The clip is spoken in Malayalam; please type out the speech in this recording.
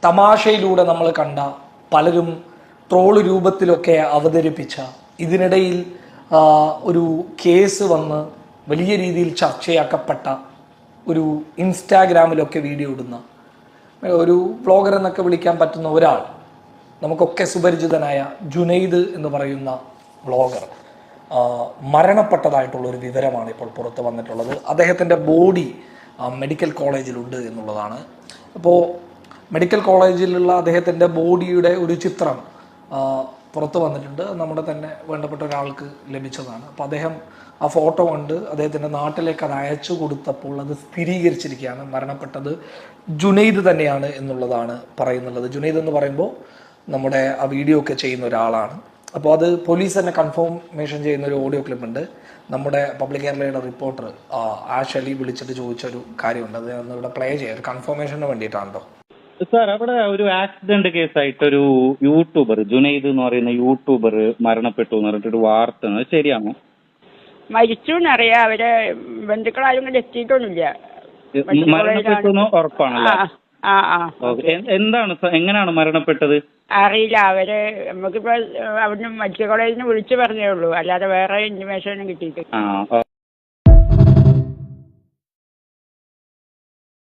തമാശയിലൂടെ നമ്മൾ കണ്ട പലരും ട്രോള് രൂപത്തിലൊക്കെ അവതരിപ്പിച്ച ഇതിനിടയിൽ ഒരു കേസ് വന്ന് വലിയ രീതിയിൽ ചർച്ചയാക്കപ്പെട്ട ഒരു ഇൻസ്റ്റാഗ്രാമിലൊക്കെ വീഡിയോ ഇടുന്ന ഒരു വ്ളോഗർ എന്നൊക്കെ വിളിക്കാൻ പറ്റുന്ന ഒരാൾ, നമുക്കൊക്കെ സുപരിചിതനായ ജുനൈദ് എന്ന് പറയുന്ന വ്ളോഗർ മരണപ്പെട്ടതായിട്ടുള്ളൊരു വിവരമാണ് ഇപ്പോൾ പുറത്ത് വന്നിട്ടുള്ളത്. അദ്ദേഹത്തിൻ്റെ ബോഡി മെഡിക്കൽ കോളേജിലുണ്ട് എന്നുള്ളതാണ്. അപ്പോൾ മെഡിക്കൽ കോളേജിലുള്ള അദ്ദേഹത്തിൻ്റെ ബോഡിയുടെ ഒരു ചിത്രം പുറത്ത് വന്നിട്ടുണ്ട്. നമ്മുടെ തന്നെ വേണ്ടപ്പെട്ട ഒരാൾക്ക് ലഭിച്ചതാണ്. അപ്പോൾ അദ്ദേഹം ആ ഫോട്ടോ കണ്ട് അദ്ദേഹത്തിൻ്റെ നാട്ടിലേക്ക് അത് അയച്ചു കൊടുത്തപ്പോൾ അത് സ്ഥിരീകരിച്ചിരിക്കുകയാണ്. മരണപ്പെട്ടത് ജുനൈദ് തന്നെയാണ് എന്നുള്ളതാണ് പറയുന്നുള്ളത്. ജുനൈദ് എന്ന് പറയുമ്പോൾ നമ്മുടെ ആ വീഡിയോ ഒക്കെ ചെയ്യുന്ന ഒരാളാണ്. അപ്പോൾ അത് പോലീസ് തന്നെ കൺഫർമേഷൻ ചെയ്യുന്ന ഒരു ഓഡിയോ ക്ലിപ്പ് ഉണ്ട്. നമ്മുടെ പബ്ലിക് കേരളയുടെ റിപ്പോർട്ടർ ആഷ് അലി വിളിച്ചിട്ട് ചോദിച്ചൊരു കാര്യമുണ്ട്. അത് ഇവിടെ പ്ലേ ചെയ്യാം, ഒരു കൺഫർമേഷന് വേണ്ടിയിട്ടാണല്ലോ. സാർ, അവിടെ ഒരു ആക്സിഡന്റ് കേസായിട്ട് ഒരു യൂട്യൂബർ ജുനൈദ് എന്ന് പറയുന്ന യൂട്യൂബർ മരണപ്പെട്ടു എന്ന് പറഞ്ഞിട്ടൊരു വാർത്ത, ശരിയാണോ? മരിച്ചു എന്നറിയാം. അവരെ ബന്ധുക്കളാരും കൂടെ എത്തിയിട്ടൊന്നുമില്ല. മരണപ്പെട്ടു ഉറപ്പാണല്ലോ. എന്താണ് എങ്ങനെയാണ് മരണപ്പെട്ടത്? അറിയില്ല. അവര് നമുക്കിപ്പോ അവിടുന്ന് മെഡിക്കൽ കോളേജിൽ നിന്ന് വിളിച്ചു പറഞ്ഞേ ഉള്ളൂ, അല്ലാതെ വേറെ ഇൻഫർമേഷൻ ഒന്നും കിട്ടിയിട്ട്.